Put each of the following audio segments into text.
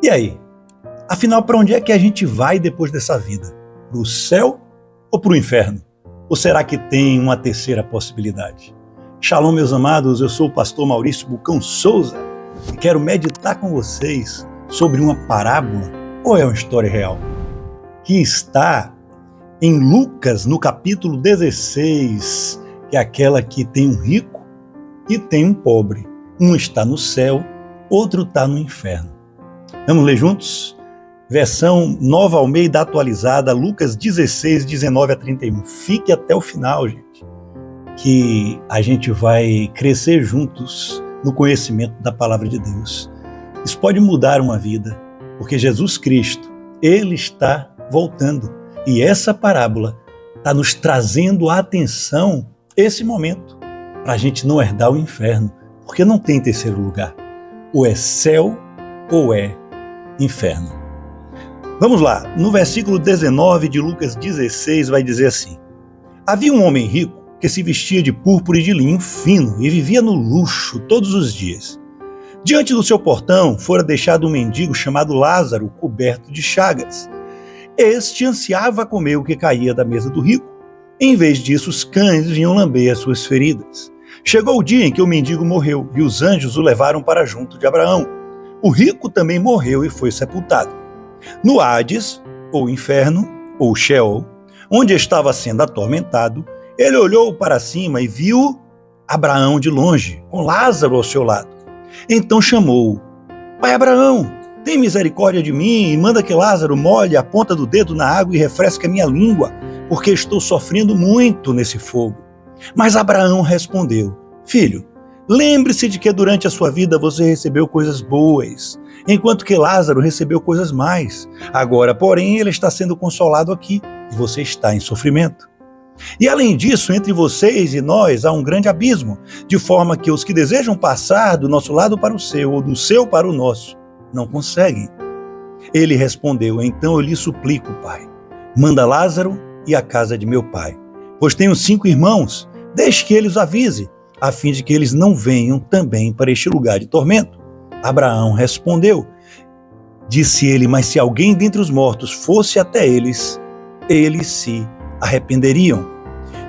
E aí? Afinal, para onde é que a gente vai depois dessa vida? Para o céu ou para o inferno? Ou será que tem uma terceira possibilidade? Shalom, meus amados, eu sou o pastor Maurício Bucão Souza e quero meditar com vocês sobre uma parábola, ou é uma história real, que está em Lucas, no capítulo 16, que é aquela que tem um rico e tem um pobre. Um está no céu, outro está no inferno. Vamos ler juntos? Versão Nova Almeida atualizada, Lucas 16, 19 a 31. Fique até o final, gente, que a gente vai crescer juntos no conhecimento da palavra de Deus. Isso pode mudar uma vida, porque Jesus Cristo, Ele está voltando. E essa parábola está nos trazendo a atenção esse momento, para a gente não herdar o inferno, porque não tem terceiro lugar. Ou é céu ou é inferno. Vamos lá, no versículo 19 de Lucas 16 vai dizer assim: havia um homem rico que se vestia de púrpura e de linho fino e vivia no luxo todos os dias. Diante do seu portão fora deixado um mendigo chamado Lázaro, coberto de chagas. Este ansiava comer o que caía da mesa do rico. Em vez disso, os cães vinham lamber as suas feridas. Chegou o dia em que o mendigo morreu e os anjos o levaram para junto de Abraão. O rico também morreu e foi sepultado. No Hades, ou inferno, ou Sheol, onde estava sendo atormentado, ele olhou para cima e viu Abraão de longe, com Lázaro ao seu lado. Então chamou: Pai Abraão, tem misericórdia de mim e manda que Lázaro molhe a ponta do dedo na água e refresque a minha língua, porque estou sofrendo muito nesse fogo. Mas Abraão respondeu: Filho, lembre-se de que durante a sua vida você recebeu coisas boas, enquanto que Lázaro recebeu coisas más. Agora, porém, ele está sendo consolado aqui e você está em sofrimento. E além disso, entre vocês e nós há um grande abismo, de forma que os que desejam passar do nosso lado para o seu ou do seu para o nosso, não conseguem. Ele respondeu: Então eu lhe suplico, pai, manda Lázaro e a casa de meu pai, pois tenho 5 irmãos, deixe que ele os avise, a fim de que eles não venham também para este lugar de tormento. Abraão respondeu, disse ele: Mas se alguém dentre os mortos fosse até eles, eles se arrependeriam.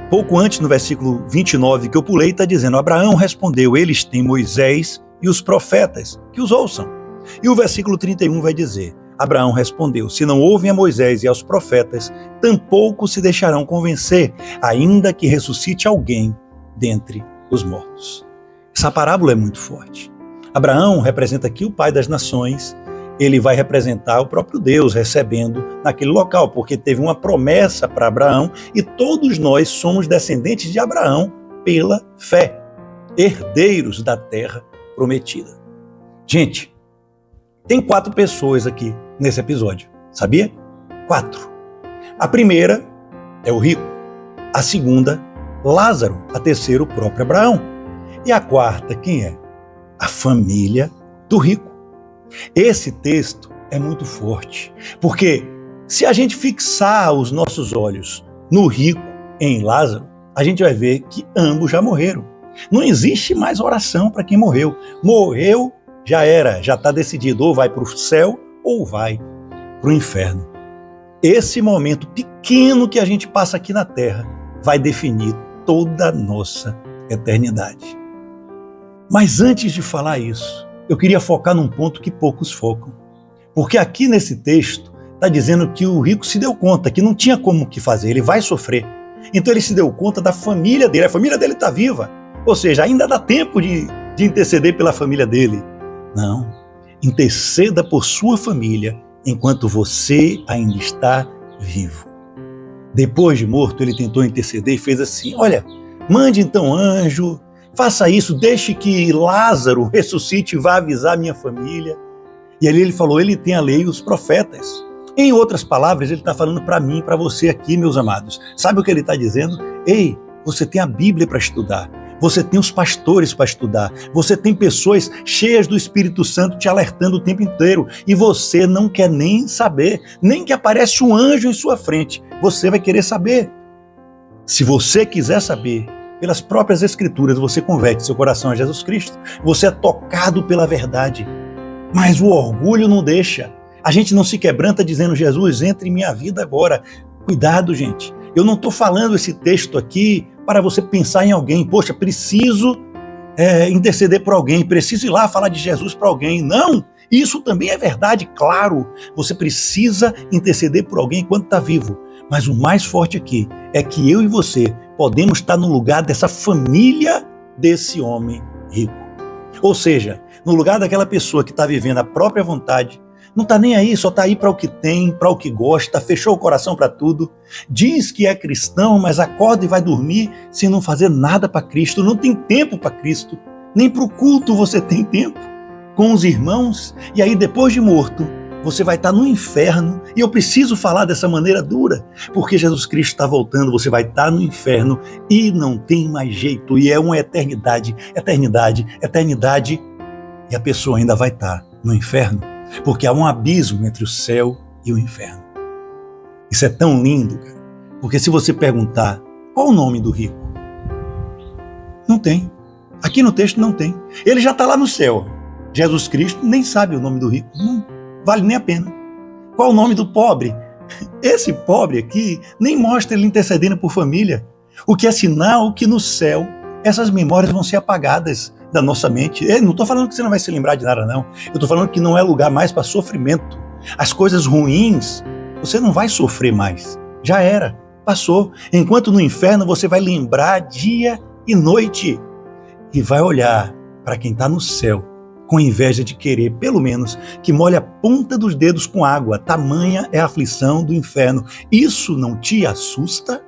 Pouco antes, no versículo 29 que eu pulei, está dizendo: Abraão respondeu: Eles têm Moisés e os profetas, que os ouçam. E o versículo 31 vai dizer: Abraão respondeu: Se não ouvem a Moisés e aos profetas, tampouco se deixarão convencer, ainda que ressuscite alguém dentre os mortos. Essa parábola é muito forte. Abraão representa aqui o pai das nações. Ele vai representar o próprio Deus recebendo naquele local, porque teve uma promessa para Abraão e todos nós somos descendentes de Abraão pela fé, herdeiros da terra prometida. Gente, tem 4 pessoas aqui nesse episódio, sabia? 4. A primeira é o rico, a segunda, Lázaro, a terceira, o próprio Abraão. E a quarta, quem é? A família do rico. Esse texto é muito forte, porque se a gente fixar os nossos olhos no rico e em Lázaro, a gente vai ver que ambos já morreram. Não existe mais oração para quem morreu. Morreu, já era, já está decidido, ou vai para o céu ou vai para o inferno. Esse momento pequeno que a gente passa aqui na terra vai definir toda a nossa eternidade. Mas antes de falar isso, eu queria focar num ponto que poucos focam. Porque aqui nesse texto está dizendo que o rico se deu conta que não tinha como o que fazer, ele vai sofrer. Então ele se deu conta da família dele, a família dele está viva. Ou seja, ainda dá tempo de interceder pela família dele. Não, interceda por sua família enquanto você ainda está vivo. Depois de morto, ele tentou interceder e fez assim: olha, mande então anjo, faça isso, deixe que Lázaro ressuscite e vá avisar minha família. E ali ele falou: ele tem a lei e os profetas. Em outras palavras, ele está falando para mim, para você aqui, meus amados. Sabe o que ele está dizendo? Ei, você tem a Bíblia para estudar. Você tem os pastores para estudar, você tem pessoas cheias do Espírito Santo te alertando o tempo inteiro e você não quer nem saber, nem que aparece um anjo em sua frente, você vai querer saber. Se você quiser saber, pelas próprias Escrituras, você converte seu coração a Jesus Cristo, você é tocado pela verdade. Mas o orgulho não deixa. A gente não se quebranta dizendo, Jesus, entre em minha vida agora. Cuidado, gente. Eu não estou falando esse texto aqui para você pensar em alguém. Poxa, preciso interceder por alguém, preciso ir lá falar de Jesus para alguém. Não, isso também é verdade, claro. Você precisa interceder por alguém enquanto está vivo. Mas o mais forte aqui é que eu e você podemos estar no lugar dessa família desse homem rico. Ou seja, no lugar daquela pessoa que está vivendo a própria vontade, não está nem aí, só está aí para o que tem, para o que gosta, fechou o coração para tudo, diz que é cristão, mas acorda e vai dormir sem não fazer nada para Cristo, não tem tempo para Cristo, nem para o culto você tem tempo com os irmãos, e aí depois de morto, você vai estar no inferno, e eu preciso falar dessa maneira dura, porque Jesus Cristo está voltando, você vai estar no inferno e não tem mais jeito, e é uma eternidade, e a pessoa ainda vai estar no inferno, porque há um abismo entre o céu e o inferno. Isso é tão lindo, cara, porque se você perguntar qual o nome do rico, não tem. Aqui no texto não tem. Ele já está lá no céu. Jesus Cristo nem sabe o nome do rico, não vale nem a pena. Qual o nome do pobre? Esse pobre aqui nem mostra ele intercedendo por família, o que é sinal que no céu essas memórias vão ser apagadas da nossa mente. Eu não estou falando que você não vai se lembrar de nada, não. Eu estou falando que não é lugar mais para sofrimento. As coisas ruins, você não vai sofrer mais. Já era, passou. Enquanto no inferno você vai lembrar dia e noite e vai olhar para quem está no céu com inveja de querer, pelo menos, que molhe a ponta dos dedos com água. Tamanha é a aflição do inferno. Isso não te assusta?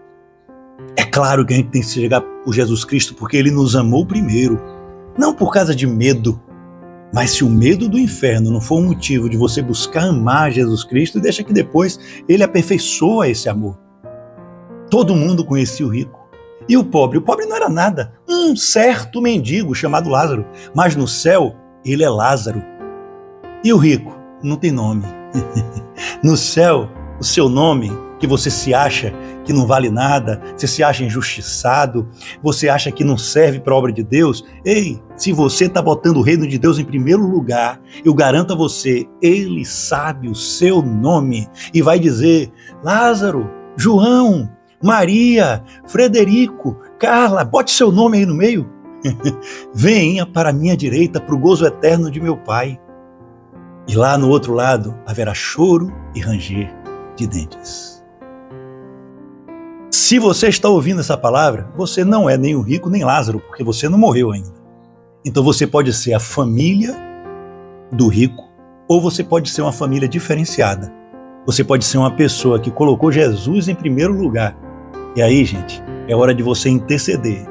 É claro que a gente tem que chegar por Jesus Cristo porque Ele nos amou primeiro. Não por causa de medo, mas se o medo do inferno não for um motivo de você buscar amar Jesus Cristo, deixa que depois Ele aperfeiçoa esse amor. Todo mundo conhecia o rico. E o pobre? O pobre não era nada. Um certo mendigo chamado Lázaro. Mas no céu, ele é Lázaro. E o rico? Não tem nome. No céu, o seu nome, que você se acha que não vale nada, você se acha injustiçado, você acha que não serve para a obra de Deus. Ei, se você está botando o reino de Deus em primeiro lugar, eu garanto a você, Ele sabe o seu nome e vai dizer, Lázaro, João, Maria, Frederico, Carla, bote seu nome aí no meio. Venha para a minha direita, para o gozo eterno de meu Pai. E lá no outro lado haverá choro e ranger de dentes. Se você está ouvindo essa palavra, você não é nem o rico nem Lázaro, porque você não morreu ainda. Então você pode ser a família do rico, ou você pode ser uma família diferenciada. Você pode ser uma pessoa que colocou Jesus em primeiro lugar. E aí, gente, é hora de você interceder,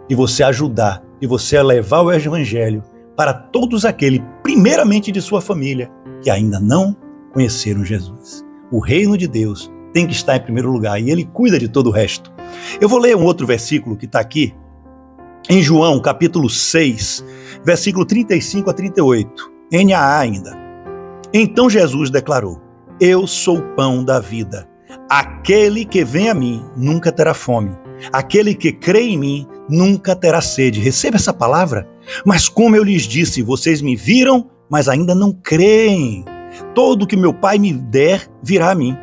de você ajudar, de você levar o evangelho para todos aqueles, primeiramente de sua família, que ainda não conheceram Jesus. O reino de Deus tem que estar em primeiro lugar e Ele cuida de todo o resto. Eu vou ler um outro versículo que está aqui, em João, capítulo 6, versículo 35 a 38, NAA ainda. Então Jesus declarou, eu sou o pão da vida. Aquele que vem a mim nunca terá fome. Aquele que crê em mim nunca terá sede. Receba essa palavra. Mas como eu lhes disse, vocês me viram, mas ainda não creem. Todo que meu Pai me der virá a mim.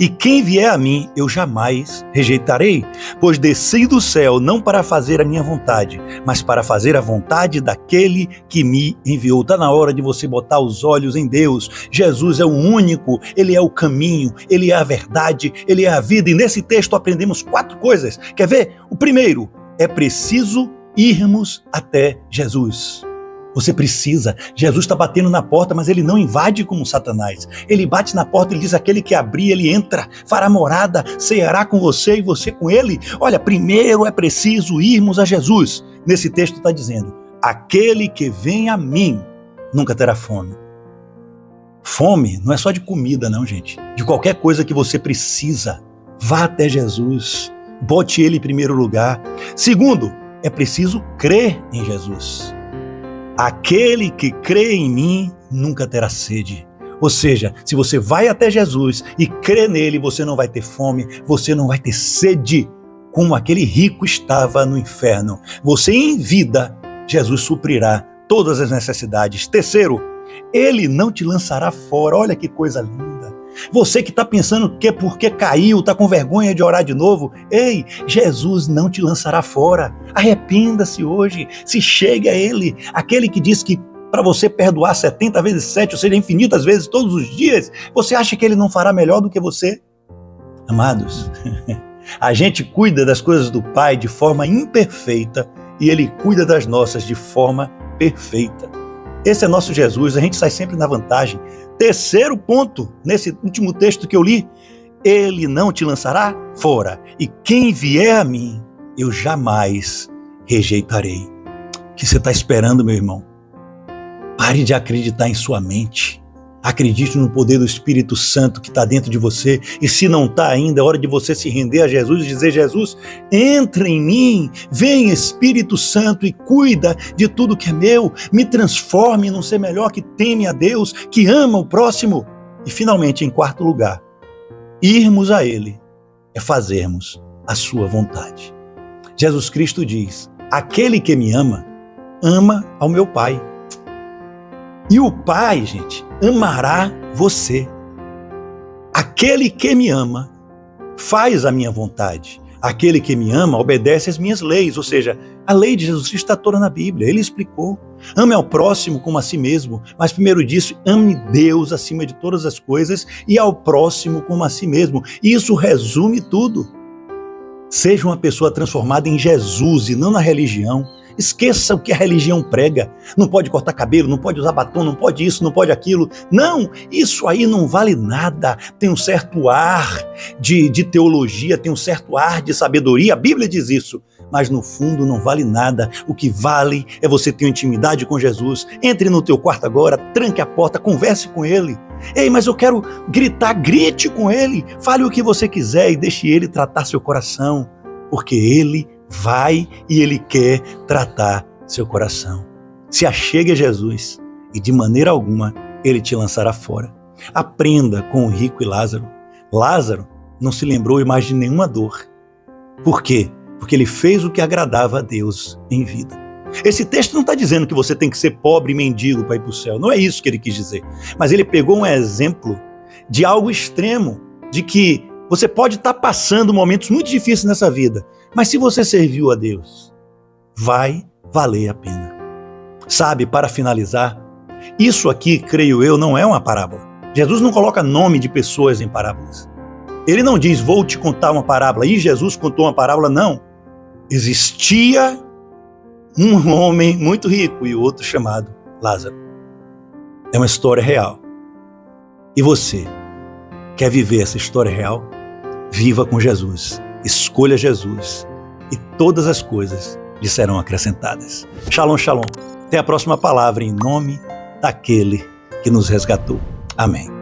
E quem vier a mim, eu jamais rejeitarei, pois desci do céu não para fazer a minha vontade, mas para fazer a vontade daquele que me enviou. Está na hora de você botar os olhos em Deus. Jesus é o único, Ele é o caminho, Ele é a verdade, Ele é a vida. E nesse texto aprendemos 4 coisas. Quer ver? O primeiro, é preciso irmos até Jesus. Você precisa. Jesus está batendo na porta, mas Ele não invade como Satanás. Ele bate na porta e diz, aquele que abrir, Ele entra, fará morada, ceará com você e você com Ele. Olha, primeiro é preciso irmos a Jesus. Nesse texto está dizendo, aquele que vem a mim nunca terá fome. Fome não é só de comida, não, gente. De qualquer coisa que você precisa, vá até Jesus. Bote Ele em primeiro lugar. Segundo, é preciso crer em Jesus. Aquele que crê em mim nunca terá sede. Ou seja, se você vai até Jesus e crê nele, você não vai ter fome, você não vai ter sede, como aquele rico estava no inferno. Você em vida, Jesus suprirá todas as necessidades. Terceiro, Ele não te lançará fora. Olha que coisa linda. Você que está pensando que é porque caiu, está com vergonha de orar de novo, ei, Jesus não te lançará fora. Arrependa-se hoje, se chegue a Ele, aquele que diz que para você perdoar 70 vezes 7, ou seja, infinitas vezes todos os dias, você acha que Ele não fará melhor do que você? Amados, a gente cuida das coisas do Pai de forma imperfeita e Ele cuida das nossas de forma perfeita. Esse é nosso Jesus, a gente sai sempre na vantagem. Terceiro ponto, nesse último texto que eu li, Ele não te lançará fora, e quem vier a mim, eu jamais rejeitarei. O que você está esperando, meu irmão? Pare de acreditar em sua mente. Acredite no poder do Espírito Santo que está dentro de você. E se não está ainda, é hora de você se render a Jesus e dizer: Jesus, entra em mim, vem Espírito Santo e cuida de tudo que é meu. Me transforme num ser melhor que teme a Deus, que ama o próximo. E finalmente, em quarto lugar, irmos a Ele é fazermos a sua vontade. Jesus Cristo diz: aquele que me ama, ama ao meu Pai. E o Pai, gente, amará você. Aquele que me ama faz a minha vontade. Aquele que me ama obedece às minhas leis. Ou seja, a lei de Jesus Cristo está toda na Bíblia. Ele explicou. Ame ao próximo como a si mesmo. Mas primeiro disso, ame Deus acima de todas as coisas e ao próximo como a si mesmo. Isso resume tudo. Seja uma pessoa transformada em Jesus e não na religião. Esqueça o que a religião prega. Não pode cortar cabelo, não pode usar batom, não pode isso, não pode aquilo. Não, isso aí não vale nada. Tem um certo ar de teologia, tem um certo ar de sabedoria. A Bíblia diz isso. Mas no fundo não vale nada. O que vale é você ter uma intimidade com Jesus. Entre no teu quarto agora, tranque a porta, converse com Ele. Ei, mas eu quero gritar, grite com Ele. Fale o que você quiser e deixe Ele tratar seu coração. Porque Ele vai e Ele quer tratar seu coração. Se achegue a Jesus e de maneira alguma Ele te lançará fora. Aprenda com o rico e Lázaro. Lázaro não se lembrou mais de nenhuma dor. Por quê? Porque ele fez o que agradava a Deus em vida. Esse texto não está dizendo que você tem que ser pobre e mendigo para ir para o céu. Não é isso que ele quis dizer. Mas ele pegou um exemplo de algo extremo, de que você pode estar passando momentos muito difíceis nessa vida, mas se você serviu a Deus, vai valer a pena. Sabe, para finalizar, isso aqui, creio eu, não é uma parábola. Jesus não coloca nome de pessoas em parábolas. Ele não diz: vou te contar uma parábola. E Jesus contou uma parábola, não. Existia um homem muito rico e outro chamado Lázaro. É uma história real. E você quer viver essa história real? Viva com Jesus. Escolha Jesus e todas as coisas lhe serão acrescentadas. Shalom, shalom. Até a próxima palavra em nome daquele que nos resgatou. Amém.